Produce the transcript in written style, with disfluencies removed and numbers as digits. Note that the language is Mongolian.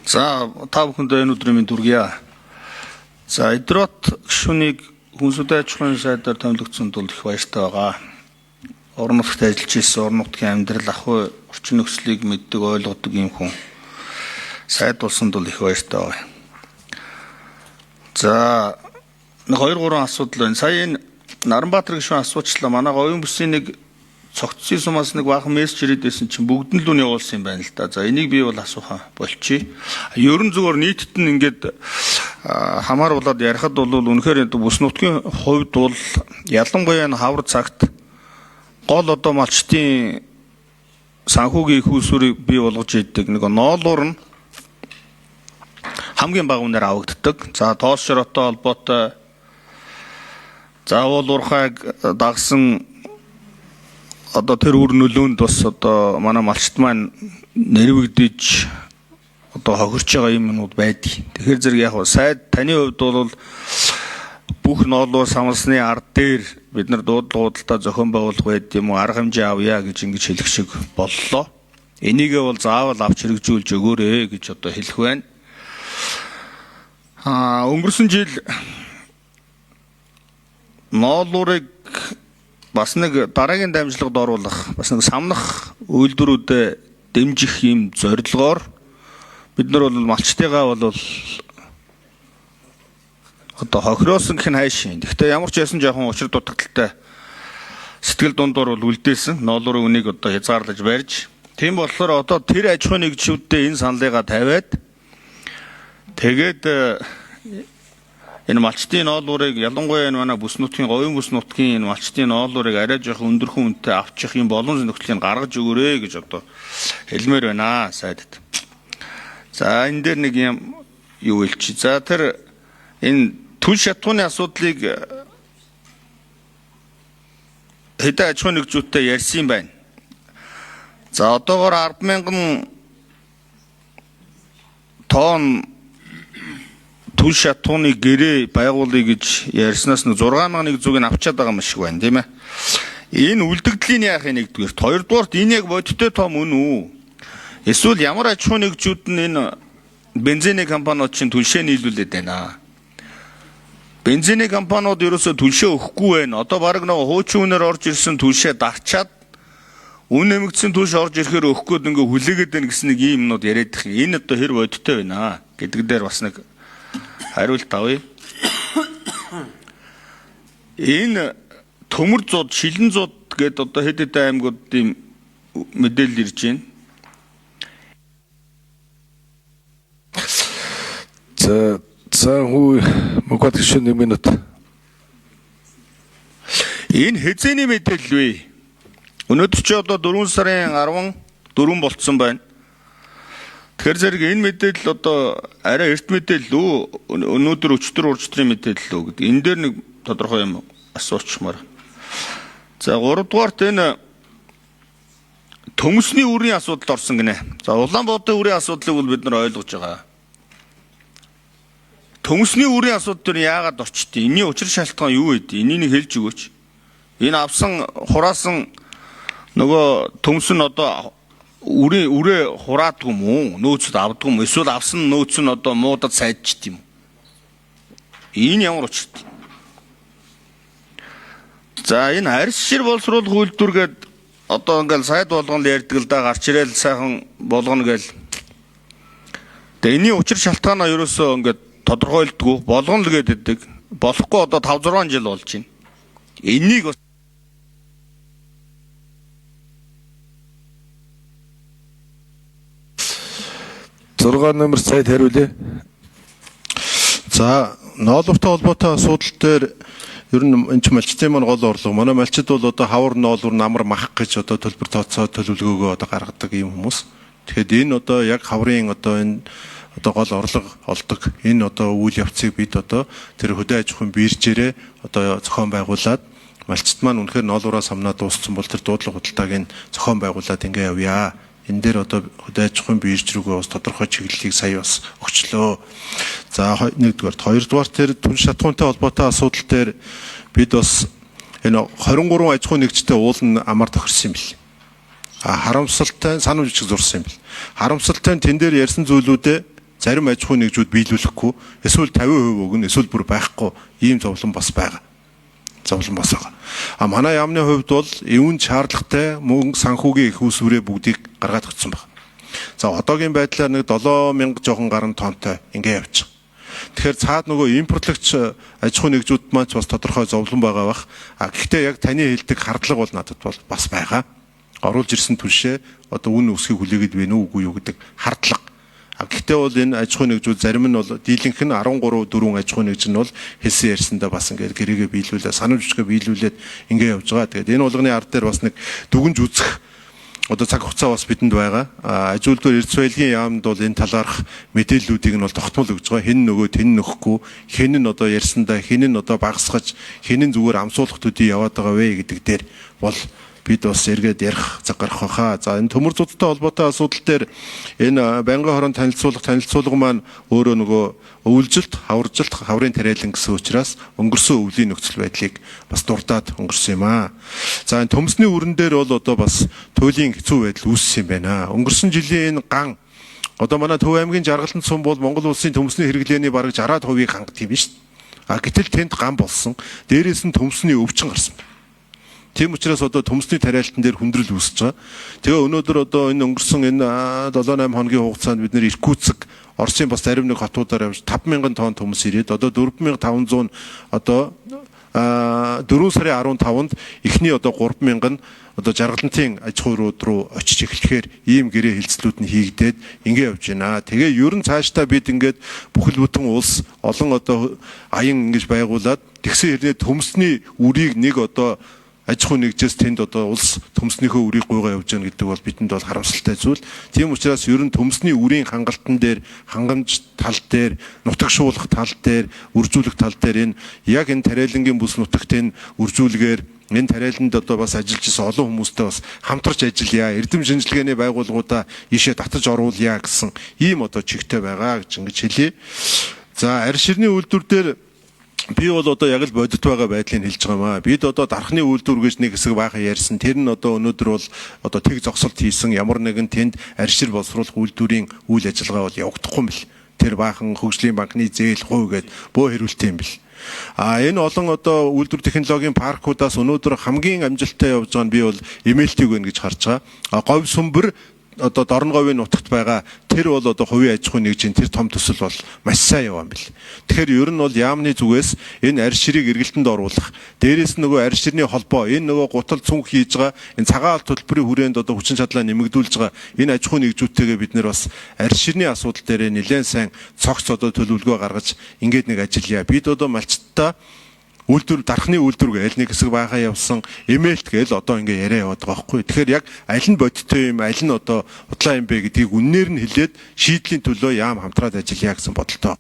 За та бүхэндээ энэ өдрийн минь дүргье. За Идрот гишүүнийг хүнсүдэ аж ахуйн сайдаар томилогдсон тул их баяртай байгаа. Орон нутагт ажиллаж ирсэн орон нутгийн амьдрал ахуй орчин нөхцөлийг мэддэг ойлгодог юм хүн сайд болсон тул их баяртай байгаа. За нэг 2-3 асуудал байна. Сая энэ Наранбаатар гишүүн асуучлаа. Манай говийн бүсийн нэг цогцсон сумаас нэг баахан мессеж ирээд байсан чинь бүгд нь л үний уулсан юм байна л да. За энийг би бол асуухан болчих. Ерөн зүгээр нийтэд нь ингээд хамааруулаад ярихад бол үнэхээр бүс нутгийн хувьд бол ялангуяа хавар цагт гол одоо малчтын санхүүгийн их усүрийг бий болгож идэг нэг ноолуур нь хамгийн бага үнээр авагддаг. За тоос шороотой холбоотой заавал урхайг дагсан одоо тэр үр нөлөөнд бас одоо манай малчт маань нэрвэгдэж одоо хохирч байгаа юмнууд байдаг. Тэгэхээр зэрэг яг сайд таны хувьд бол бүх ноолуу самсны ард дээр бид нар дуудлагуудалтаа зохион байгуулах байд юм уу арга хэмжээ авъя гэж ингэж хэлэх шиг боллоо. Энийгээ бол заавал авч хэрэгжүүлж өгөөрэй гэж одоо хэлэх байна. Өнгөрсөн жил ноолуурыг бас нэг дараагийн дамжлагад оруулах, бас нэг самнах үйлдвэрүүдэд дэмжих юм зорилгоор бид нар бол малчтайгаа бол одоо хохироосон гэх нь хайшин. Гэхдээ ямар ч ясан жоохон учир дутагдaltaй сэтгэл дундуур бол үлдээсэн. Ноолуурын үнийг одоо хязгаарлаж барьж. Тийм болохоор одоо тэр аж ахуйн нэгжүүдтэй энэ саналыгаа тавиад тэгээд энэ малчтын ноолуурыг ялангуяа энэ манай бүс нутгийн говийн бүс нутгийн энэ малчтын ноолуурыг арай жоохон өндөрхөн үнэтэй авчих юм боломж нөхцөлийг гаргаж өгөөрэй гэж одоо хэлмээр байна сайдад. За энэ дээр нэг юм юу хэлчих. За тэр энэ түн шатхууны асуудлыг хэдэн аж ахуйн нэгжүүдтэй ярьсан юм байна. За одоогоор 10,000 тонн түн шатхууны гэрээ байгуулъя гэж ярьснаас нэг 6,100-ыг авчаад байгаа юм шиг байна, тийм ээ. Энэ үлдэгдлийн яахын нэгдүгээр. Хоёрдугаарт энэ яг бодиттой том үн үү? Эсвэл ямар аж ахуйн нэгжүүд нь энэ бензиний компаниуд чинь түлшээ нийлүүлээд байна. Бензиний компаниуд ерөөсөө түлшээ өгөхгүй байна. Одоо баг нэг хуучин үнээр орж ирсэн түлшээ дарчаад үн нэмэгдсэн түлш орж ирэхээр өгөхгүй ингээ хүлээгээд байна гэсэн нэг юм юмнууд яриад их. Энэ одоо хэр бодиттой байна гэдэг дээр бас нэг хариулт авъя. Энэ төмөр зууд, шилэн зууд гэдэг одоо хэд хэдэн аймагуудын мэдээлэл ирж байна. За хүү мөгөд гişүн нэг минут. Энэ хэзээний мэдээлэл вэ? Өнөөдөр чи одоо 4 сарын 14 болцсон байна. Тэгэхээр зэрэг энэ мэдээлэл одоо арай эрт мэдээлэл үү? Өнөөдөр өчтөр уржтрын мэдээлэл үү гэдэг. Энэ дээр нэг тодорхой юм асуучмаар. За 3 дугаарт энэ төмөсний үрийн асуудал орсон гинэ. За Улаанбаатарын үрийн асуудлыг бол бид нар ойлгож байгаа. Төмөсний үрийн асуудал яагаад орчдгийг? Энийн учир шалтгаан юу вэ? Энийг хэлж өгөөч. Энэ авсан хураасан нөгөө төмс нь одоо үрээ хураадгүй юм уу? Нөөцөд авдгүй юм? Эсвэл авсан нөөц нь одоо муудад сайдчихдээ юм? Энэ ямар учиртай? За энэ арьс шир боловсруулах үйлдвэргээд одоо ингээл сайд болгоно ярьдаг л да гарч ирээл сайхан болгоно гээл. Тэгээ энэний учир шалтгаанаа ерөөсөө ингээд тодорхойлдгүй болгоно л гэдэг. Болохгүй одоо 5-6 жил болж байна. Энийг 6 номер сайд хариулъя. За ноолууртай холбоотой асуудал дээр ер нь энэ ч малчтын маань гол орлого. Манай малчид бол одоо хавар ноолуур намар мах гэж одоо төлбөр тооцоо төлөвлөгөөгөө одоо гаргадаг юм хүмүүс. Тэгэхэд энэ одоо яг хаврын одоо энэ одоо гол орлого олдог. Энэ одоо үйл явцыг бид одоо тэр хөдөө аж ахуйн биржээрээ одоо зохион байгуулад малчт маань үнэхээр ноолуураа самнаа дууссан бол тэр дуудлага худалдааг нь зохион байгуулад ингээ явъя. Энэ дээр одоо хөдөө аж ахуйн бирж рүүгээ бас тодорхой чиглэлийг сая бас өгчлөө. За нэгдүгээр, хоёрдугаар тэр түн шатхуунтай холбоотой асуудал дээр бид бас энэ 23 аж ахуйн нэгжтэй уул нь амар тохирсон юм бэл. Харамсалтай санамж зурсан юм бэл. Харамсалтай тэн дээр ярьсан зүйлүүдээ зарим аж ахуйн нэгжүүд биелүүлэхгүй эсвэл 50% өгнө эсвэл бүр байхгүй ийм зовлон бас байгаа. Зовлон бас байгаа. Манай яамны хувьд бол эвэн шаардлагатай мөнгө санхүүгийн их усврээ бүгдийг гаргаад өгсөн байна. За одоогийн байдлаар нэг 7000 жоохон гаруй тонтой ингэ явж байгаа. Тэгэхээр цаад нөгөө импортлогч аж ахуйн нэгжүүд маань бас тодорхой зовлон байгаа бах. Гэхдээ яг таны хэлдэг хардлага бол надад бол бас байгаа. Оруулж ирсэн түлшээ одоо үн өсгийг хүлээгээд байна уу үгүй юу гэдэг хардлага. Гэхдээ бол энэ аж ахуйн нэгжүүд зарим нь бол дийлэнх нь 13 4 аж ахуйн нэгж нь бол хэлсэн ярьсандаа бас ингээд гэрээгээ биелүүлээ, санамж бичгээ биелүүлээд ингэ явж байгаа. Тэгээд энэ болгоны ард дээр бас нэг дүгнж үзэх одоо цаг хугацаа бас бидэнд байгаа. Аж үйлдвэр эрдэс баялагын яамд бол энэ талаарх мэдээллүүдийг нь бол тогтмол өгж байгаа. Хэн нөгөө тэн нөхгүй, хэн нь одоо ярьсандаа хэн нь одоо багасгаж, хэн нь зүгээр амсуулах төдий яваад байгаа вэ гэдэг дээр бол бид бас эргээд ярих цаг гарах байхаа. За энэ төмөр зуудтай холбоотой асуудал дээр энэ байнгын хорон танилцуулга маань өөрөө нөгөө өвлжилт, хаврын тариалан гэсэн учраас өнгөрсөн өвлийн нөхцөл байдлыг бас дурдаад өнгөрсөн юм аа. За энэ төмсний үрэн дээр бол одоо бас туйлын хэцүү байдал үүссэн юм байна. Өнгөрсөн жилийн энэ ган одоо манай Төв аймгийн Жаргалант сум бол Монгол улсын төмсний хэрэглээний бараг 60% хангад юм биш. Гэтэл тэнд ган болсон. Дээрээс нь төмсний өвчин гарсан. Тийм учраас одоо төмсний тариалтан дээр хүндрэл үүсэж байгаа. Тэгээ өнөөдөр одоо энэ өнгөрсөн энэ 7-8 хоногийн хугацаанд бид нэр Иркутск, Оросын бас зарим нэг хотуудаар явж 5000 тонн төмс ирээд одоо 4500 одоо 4 сарын 15-нд эхний одоо 3000 нь одоо Жаргалантын аж ахуй руу очиж эхлэхээр ийм гэрээ хилцлүүд нь хийгдээд ингэ явж байна. Тэгээ ер нь цаашдаа бид ингээд бүхэл бүтэн улс олон одоо аян ингэж байгуулад тэгсэн хэрнээ төмсний үрийг нэг одоо аж ахуй нэгжээс тэнд одоо улс төмснийхөө үрийг гуйгаа явж байгаа гэдэг бол бидэнд бол харамсалтай зүйл. Тийм учраас ер нь төмсний үрийн хангалтан дээр, хангамж тал дээр, нутагшуулах тал дээр, үржүүлэх тал дээр энэ яг энэ тариалангийн бүс нутагт энэ үржүүлгээр энэ тариаланд одоо бас ажиллаж исэн олон хүмүүстэй бас хамтарч ажиллая, эрдэм шинжилгээний байгууллагуудаа ийшээ татаж оруулъя гэсэн ийм одоо чигтэй байгаа гэж ингэж хэлье. За арь ширний үйлдвэр дээр би бол одоо яг л бодит байгаа байдлыг хэлж байгаа маа. Бид одоо дархны үйлдвэр гэж нэг хэсэг баахан ярьсан. Тэр нь одоо өнөөдөр бол одоо тэг зогсолт хийсэн ямар нэгэн тэнд арьшир боловсруулах үйлдвэрийн үйл ажиллагаа бол явагдахгүй юм бэл. Тэр баахан хөгжлийн банкны зээл хувь гээд бөө хэрүүлтэй юм бэл. Энэ олон одоо үйлдвэр технологийн паркуудаас өнөөдөр хамгийн амжилттай явж байгаа нь би бол эмэлтиг байна гэж харж байгаа. Говь сүмбэр одоо Дорноговийн нутагт байгаа тэр бол одоо хувийн аж ахуйн нэгжийн тэр том төсөл бол маш сайн яваа юм бэл. Тэгэхээр ер нь бол яамны зүгээс энэ арь ширийг эргэлтэнд оруулах, дээрээс нөгөө арь ширний холбоо, энэ нөгөө гутал цүнх хийж байгаа, энэ цагаан алт төлбөрийн хүрээнд одоо хүчин чадлаа нэмэгдүүлж байгаа энэ аж ахуйн нэгжүүдтэйгээ бид нэр бас арь ширний асуудал дээр нэлээд сайн цогц одоо төлөвлөгөө гаргаж ингээд нэг ажиллая. Бид одоо малчтаа үйлдвэр дархны үйлдвэр гээл нэг хэсэг баахаа явсан эмээлт гээл одоо ингээ яриа яваад байгаа байхгүй. Тэгэхээр яг аль нь бодиттой юм, аль нь одоо худлаа юм бэ гэдгийг үннээр нь хэлээд шийдлийн төлөө яам хамтраад ажиллая гэсэн бодолтой.